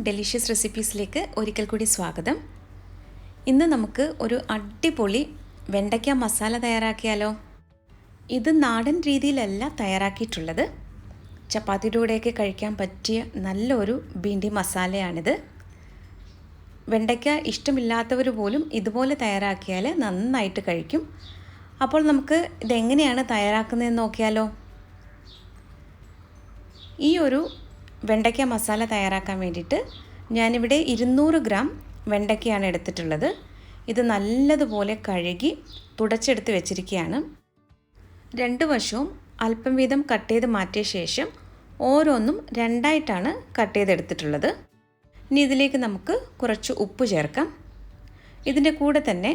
Delicious റെസിപ്പീസിലേക്ക് ഒരിക്കൽ കൂടി സ്വാഗതം. ഇന്ന് നമുക്ക് ഒരു അടിപൊളി വെണ്ടയ്ക്ക മസാല തയ്യാറാക്കിയാലോ. ഇത് നാടൻ രീതിയിലല്ല തയ്യാറാക്കിയിട്ടുള്ളത്. ചപ്പാത്തിയുടെ കൂടെയൊക്കെ കഴിക്കാൻ പറ്റിയ നല്ലൊരു ഭിണ്ടി മസാലയാണിത്. വെണ്ടയ്ക്ക ഇഷ്ടമില്ലാത്തവർ പോലും ഇതുപോലെ തയ്യാറാക്കിയാൽ നന്നായിട്ട് കഴിക്കും. അപ്പോൾ നമുക്ക് ഇതെങ്ങനെയാണ് തയ്യാറാക്കുന്നതെന്ന് നോക്കിയാലോ. ഈ ഒരു വെണ്ടയ്ക്ക മസാല തയ്യാറാക്കാൻ വേണ്ടിയിട്ട് ഞാനിവിടെ 200 ഗ്രാം വെണ്ടയ്ക്കയാണ് എടുത്തിട്ടുള്ളത്. ഇത് നല്ലതുപോലെ കഴുകി തുടച്ചെടുത്ത് വെച്ചിരിക്കുകയാണ്. രണ്ട് വശവും അല്പം വീതം കട്ട് ചെയ്ത് മാറ്റിയ ശേഷം ഓരോന്നും രണ്ടായിട്ടാണ് കട്ട് ചെയ്തെടുത്തിട്ടുള്ളത്. ഇനി ഇതിലേക്ക് നമുക്ക് കുറച്ച് ഉപ്പ് ചേർക്കാം. ഇതിൻ്റെ കൂടെ തന്നെ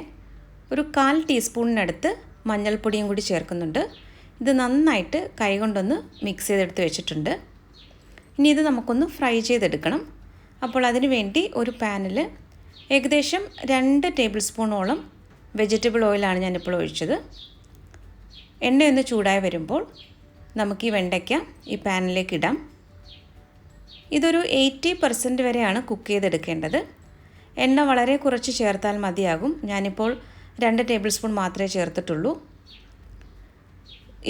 ഒരു 1/4 ടീസ്പൂണിനടുത്ത് മഞ്ഞൾപ്പൊടിയും കൂടി ചേർക്കുന്നുണ്ട്. ഇത് നന്നായിട്ട് കൈകൊണ്ടൊന്ന് മിക്സ് ചെയ്തെടുത്ത് വെച്ചിട്ടുണ്ട്. ഇനി ഇത് നമുക്കൊന്ന് ഫ്രൈ ചെയ്തെടുക്കണം. അപ്പോൾ അതിന് വേണ്ടി ഒരു പാനിൽ ഏകദേശം 2 ടേബിൾ സ്പൂണോളം വെജിറ്റബിൾ ഓയിലാണ് ഞാനിപ്പോൾ ഒഴിച്ചത്. എണ്ണയൊന്ന് ചൂടായി വരുമ്പോൾ നമുക്ക് ഈ വെണ്ടയ്ക്ക ഈ പാനിലേക്ക് ഇടാം. ഇതൊരു 80% വരെയാണ് കുക്ക് ചെയ്തെടുക്കേണ്ടത്. എണ്ണ വളരെ കുറച്ച് ചേർത്താൽ മതിയാകും. ഞാനിപ്പോൾ 2 ടേബിൾ സ്പൂൺ മാത്രമേ ചേർത്തിട്ടുള്ളൂ.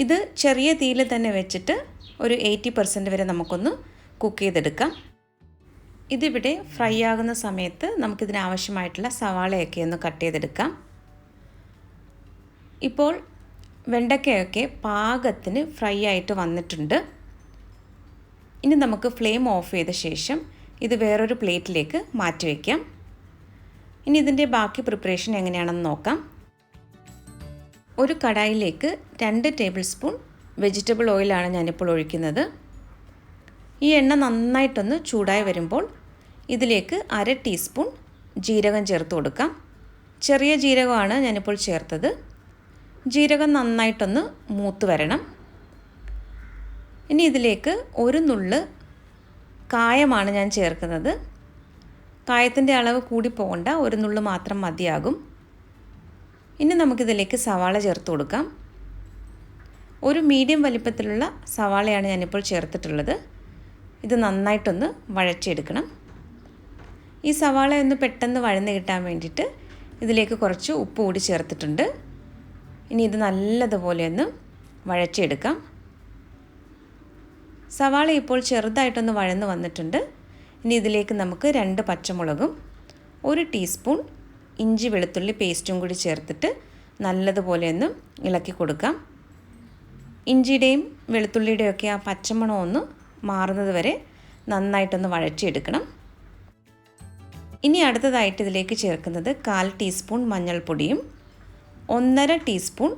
ഇത് ചെറിയ തീയിൽ തന്നെ വെച്ചിട്ട് ഒരു 80% വരെ നമുക്കൊന്ന് കുക്ക് ചെയ്തെടുക്കാം. ഇതിവിടെ ഫ്രൈ ആകുന്ന സമയത്ത് നമുക്കിതിനാവശ്യമായിട്ടുള്ള സവാളയൊക്കെ ഒന്ന് കട്ട് ചെയ്തെടുക്കാം. ഇപ്പോൾ വെണ്ടയ്ക്കയൊക്കെ പാകത്തിന് ഫ്രൈ ആയിട്ട് വന്നിട്ടുണ്ട്. ഇനി നമുക്ക് ഫ്ലെയിം ഓഫ് ചെയ്ത ശേഷം ഇത് വേറൊരു പ്ലേറ്റിലേക്ക് മാറ്റി വയ്ക്കാം. ഇനി ഇതിൻ്റെ ബാക്കി പ്രിപ്പറേഷൻ എങ്ങനെയാണെന്ന് നോക്കാം. ഒരു കടായിലേക്ക് 2 ടേബിൾ സ്പൂൺ വെജിറ്റബിൾ ഓയിലാണ് ഞാനിപ്പോൾ ഒഴിക്കുന്നത്. ഈ എണ്ണ നന്നായിട്ടൊന്ന് ചൂടായി വരുമ്പോൾ ഇതിലേക്ക് 1/2 ടീസ്പൂൺ ജീരകം ചേർത്ത് കൊടുക്കാം. ചെറിയ ജീരകമാണ് ഞാനിപ്പോൾ ചേർത്തത്. ജീരകം നന്നായിട്ടൊന്ന് മൂത്ത് വരണം. ഇനി ഇതിലേക്ക് ഒരു നുള്ള് കായമാണ് ഞാൻ ചേർക്കുന്നത്. കായത്തിൻ്റെ അളവ് കൂടി പോകണ്ട, ഒരു നുള്ള് മാത്രം മതിയാകും. ഇനി നമുക്കിതിലേക്ക് സവാള ചേർത്ത് കൊടുക്കാം. ഒരു മീഡിയം വലിപ്പത്തിലുള്ള സവാളയാണ് ഞാനിപ്പോൾ ചേർത്തിട്ടുള്ളത്. ഇത് നന്നായിട്ടൊന്ന് വഴച്ചെടുക്കണം. ഈ സവാള ഒന്ന് പെട്ടെന്ന് വഴന്ന് കിട്ടാൻ വേണ്ടിയിട്ട് ഇതിലേക്ക് കുറച്ച് ഉപ്പ് കൂടി ചേർത്തിട്ടുണ്ട്. ഇനി ഇത് നല്ലതുപോലെ ഒന്ന് വഴച്ചെടുക്കാം. സവാള ഇപ്പോൾ ചെറുതായിട്ടൊന്ന് വഴന്ന് വന്നിട്ടുണ്ട്. ഇനി ഇതിലേക്ക് നമുക്ക് 2 പച്ചമുളകും 1 ടീസ്പൂൺ ഇഞ്ചി വെളുത്തുള്ളി പേസ്റ്റും കൂടി ചേർത്തിട്ട് നല്ലതുപോലെ ഒന്ന് ഇളക്കി കൊടുക്കാം. ഇഞ്ചിയുടെയും വെളുത്തുള്ളിയുടെയും ഒക്കെ ആ പച്ചമണം ഒന്ന് മാറുന്നത് വരെ നന്നായിട്ടൊന്ന് വഴറ്റിയെടുക്കണം. ഇനി അടുത്തതായിട്ട് ഇതിലേക്ക് ചേർക്കുന്നത് 1/4 ടീസ്പൂൺ മഞ്ഞൾപ്പൊടിയും 1/2 ടീസ്പൂൺ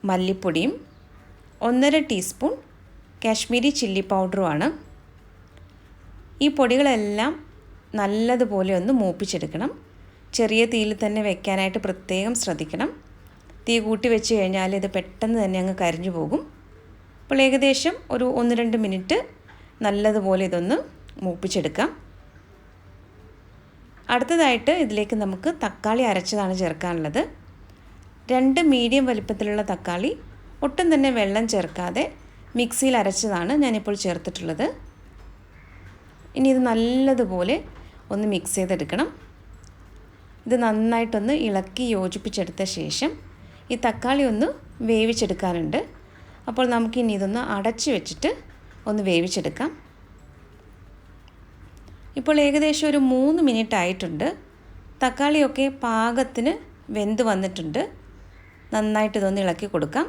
മല്ലിപ്പൊടിയും 1/2 ടീസ്പൂൺ കാശ്മീരി ചില്ലി പൗഡറുമാണ്. ഈ പൊടികളെല്ലാം നല്ലതുപോലെ ഒന്ന് മൂപ്പിച്ചെടുക്കണം. ചെറിയ തീയിൽ തന്നെ വെക്കാനായിട്ട് പ്രത്യേകം ശ്രദ്ധിക്കണം. തീ കൂട്ടി വെച്ച് കഴിഞ്ഞാൽ ഇത് പെട്ടെന്ന് തന്നെ അങ്ങ് കരിഞ്ഞു പോകും. അപ്പോൾ ഏകദേശം ഒരു 1-2 മിനിറ്റ് നല്ലതുപോലെ ഇതൊന്ന് മൂപ്പിച്ചെടുക്കാം. അടുത്തതായിട്ട് ഇതിലേക്ക് നമുക്ക് തക്കാളി അരച്ചതാണ് ചേർക്കാനുള്ളത്. 2 മീഡിയം വലിപ്പത്തിലുള്ള തക്കാളി ഒട്ടും തന്നെ വെള്ളം ചേർക്കാതെ മിക്സിയിൽ അരച്ചതാണ് ഞാനിപ്പോൾ ചേർത്തിട്ടുള്ളത്. ഇനി ഇത് നല്ലതുപോലെ ഒന്ന് മിക്സ് ചെയ്തെടുക്കണം. ഇത് നന്നായിട്ടൊന്ന് ഇളക്കി യോജിപ്പിച്ചെടുത്ത ശേഷം ഈ തക്കാളി ഒന്ന് വേവിച്ചെടുക്കാനുണ്ട്. അപ്പോൾ നമുക്കിനി ഇതൊന്ന് അടച്ച് വെച്ചിട്ട് ഒന്ന് വേവിച്ചെടുക്കാം. ഇപ്പോൾ ഏകദേശം ഒരു 3 മിനിറ്റ് ആയിട്ടുണ്ട്. തക്കാളിയൊക്കെ പാകത്തിന് വെന്ത് വന്നിട്ടുണ്ട്. നന്നായിട്ട് ഇതൊന്ന് ഇളക്കി കൊടുക്കാം.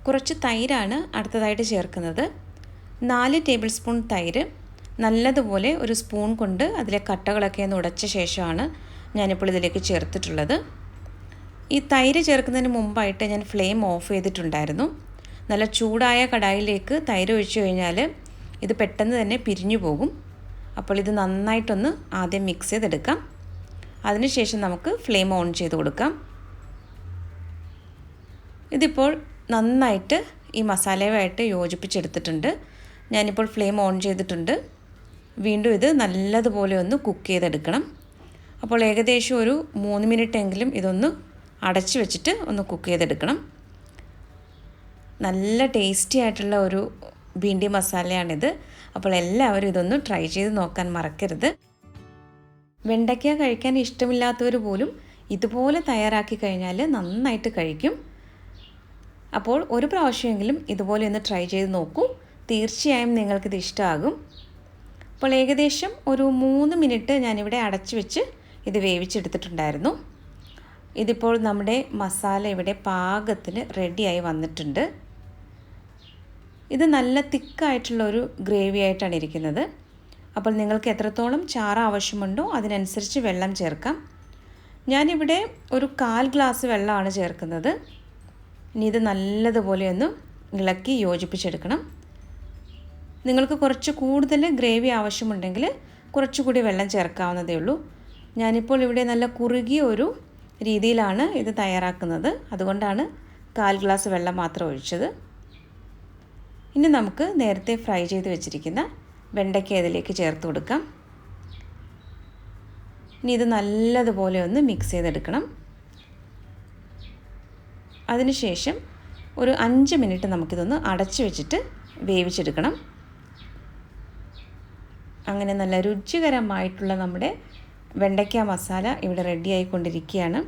കുറച്ച് തൈരാണ് അടുത്തതായിട്ട് ചേർക്കുന്നത്. 4 ടേബിൾ സ്പൂൺ തൈര് നല്ലതുപോലെ ഒരു സ്പൂൺ കൊണ്ട് അതിലെ കട്ടകളൊക്കെ ഒന്ന് ഉടച്ച ശേഷമാണ് ഞാനിപ്പോൾ ഇതിലേക്ക് ചേർത്തിട്ടുള്ളത്. ഈ തൈര് ചേർക്കുന്നതിന് മുമ്പായിട്ട് ഞാൻ ഫ്ലെയിം ഓഫ് ചെയ്തിട്ടുണ്ടായിരുന്നു. നല്ല ചൂടായ കടായിലേക്ക് തൈര് ഒഴിച്ചു കഴിഞ്ഞാൽ ഇത് പെട്ടെന്ന് തന്നെ പിരിഞ്ഞു പോകും. അപ്പോൾ ഇത് നന്നായിട്ടൊന്ന് ആദ്യം മിക്സ് ചെയ്തെടുക്കാം. അതിനുശേഷം നമുക്ക് ഫ്ലെയിം ഓൺ ചെയ്ത് കൊടുക്കാം. ഇതിപ്പോൾ നന്നായിട്ട് ഈ മസാലയുമായിട്ട് യോജിപ്പിച്ചെടുത്തിട്ടുണ്ട്. ഞാനിപ്പോൾ ഫ്ലെയിം ഓൺ ചെയ്തിട്ടുണ്ട്. വീണ്ടും ഇത് നല്ലതുപോലെ ഒന്ന് കുക്ക് ചെയ്തെടുക്കണം. അപ്പോൾ ഏകദേശം ഒരു 3 മിനിറ്റ് എങ്കിലും ഇതൊന്ന് അടച്ചു വെച്ചിട്ട് ഒന്ന് കുക്ക് ചെയ്തെടുക്കണം. നല്ല ടേസ്റ്റി ആയിട്ടുള്ള ഒരു ഭിൻഡി മസാലയാണിത്. അപ്പോൾ എല്ലാവരും ഇതൊന്ന് ട്രൈ ചെയ്ത് നോക്കാൻ മറക്കരുത്. വെണ്ടയ്ക്ക കഴിക്കാൻ ഇഷ്ടമില്ലാത്തവർ പോലും ഇതുപോലെ തയ്യാറാക്കി കഴിഞ്ഞാൽ നന്നായിട്ട് കഴിക്കും. അപ്പോൾ ഒരു പ്രാവശ്യമെങ്കിലും ഇതുപോലെ ഒന്ന് ട്രൈ ചെയ്ത് നോക്കൂ. തീർച്ചയായും നിങ്ങൾക്കിത് ഇഷ്ടമാകും. അപ്പോൾ ഏകദേശം ഒരു 3 മിനിറ്റ് ഞാനിവിടെ അടച്ചു വെച്ച് ഇത് വേവിച്ചെടുത്തിട്ടുണ്ടായിരുന്നു. ഇതിപ്പോൾ നമ്മുടെ മസാല ഇവിടെ പാകത്തിന് റെഡിയായി വന്നിട്ടുണ്ട്. ഇത് നല്ല തിക്കായിട്ടുള്ളൊരു ഗ്രേവി ആയിട്ടാണ് ഇരിക്കുന്നത്. അപ്പോൾ നിങ്ങൾക്ക് എത്രത്തോളം ചാറ് ആവശ്യമുണ്ടോ അതിനനുസരിച്ച് വെള്ളം ചേർക്കാം. ഞാനിവിടെ ഒരു 1/4 ഗ്ലാസ് വെള്ളമാണ് ചേർക്കുന്നത്. ഇനി ഇത് നല്ലതുപോലെ ഒന്ന് ഇളക്കി യോജിപ്പിച്ചെടുക്കണം. നിങ്ങൾക്ക് കുറച്ച് കൂടുതൽ ഗ്രേവി ആവശ്യമുണ്ടെങ്കിൽ കുറച്ചുകൂടി വെള്ളം ചേർക്കാവുന്നതേ ഉള്ളൂ. ഞാനിപ്പോൾ ഇവിടെ നല്ല കുറുകിയ ഒരു രീതിയിലാണ് ഇത് തയ്യാറാക്കുന്നത്. അതുകൊണ്ടാണ് 1/4 ഗ്ലാസ് വെള്ളം മാത്രം ഒഴിച്ചത്. ഇനി നമുക്ക് നേരത്തെ ഫ്രൈ ചെയ്ത് വെച്ചിരിക്കുന്ന വെണ്ടയ്ക്ക ഇതിലേക്ക് ചേർത്ത് കൊടുക്കാം. ഇനി ഇത് നല്ലതുപോലെ ഒന്ന് മിക്സ് ചെയ്തെടുക്കണം. അതിനുശേഷം ഒരു 5 മിനിറ്റ് നമുക്കിതൊന്ന് അടച്ചു വെച്ചിട്ട് വേവിച്ചെടുക്കണം. അങ്ങനെ നല്ല രുചികരമായിട്ടുള്ള നമ്മുടെ വെണ്ടയ്ക്ക മസാല ഇവിടെ റെഡി ആയിക്കൊണ്ടിരിക്കുകയാണ്.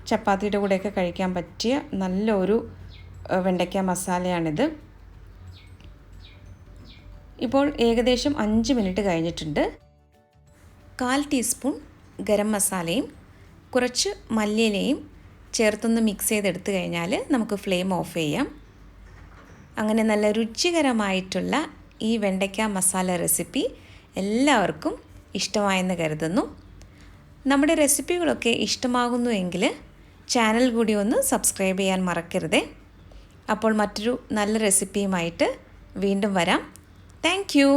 ചപ്പാത്തിയുടെ കൂടെയൊക്കെ കഴിക്കാൻ പറ്റിയ നല്ലൊരു വെണ്ടയ്ക്ക മസാലയാണിത്. ഇപ്പോൾ ഏകദേശം 5 മിനിറ്റ് കഴിഞ്ഞിട്ടുണ്ട്. 1/4 ടീസ്പൂൺ ഗരം മസാലയും കുറച്ച് മല്ലിയിലയും ചേർത്തൊന്ന് മിക്സ് ചെയ്തെടുത്തു കഴിഞ്ഞാൽ നമുക്ക് ഫ്ലെയിം ഓഫ് ചെയ്യാം. അങ്ങനെ നല്ല രുചികരമായിട്ടുള്ള ഈ വെണ്ടയ്ക്ക മസാല റെസിപ്പി എല്ലാവർക്കും ഇഷ്ടമായെന്ന് കരുതുന്നു. നമ്മുടെ റെസിപ്പികളൊക്കെ ഇഷ്ടമാകുന്നുവെങ്കിൽ ചാനൽ കൂടി ഒന്ന് സബ്സ്ക്രൈബ് ചെയ്യാൻ മറക്കരുതേ. അപ്പോൾ മറ്റൊരു നല്ല റെസിപ്പിയുമായിട്ട് വീണ്ടും വരാം. Thank you.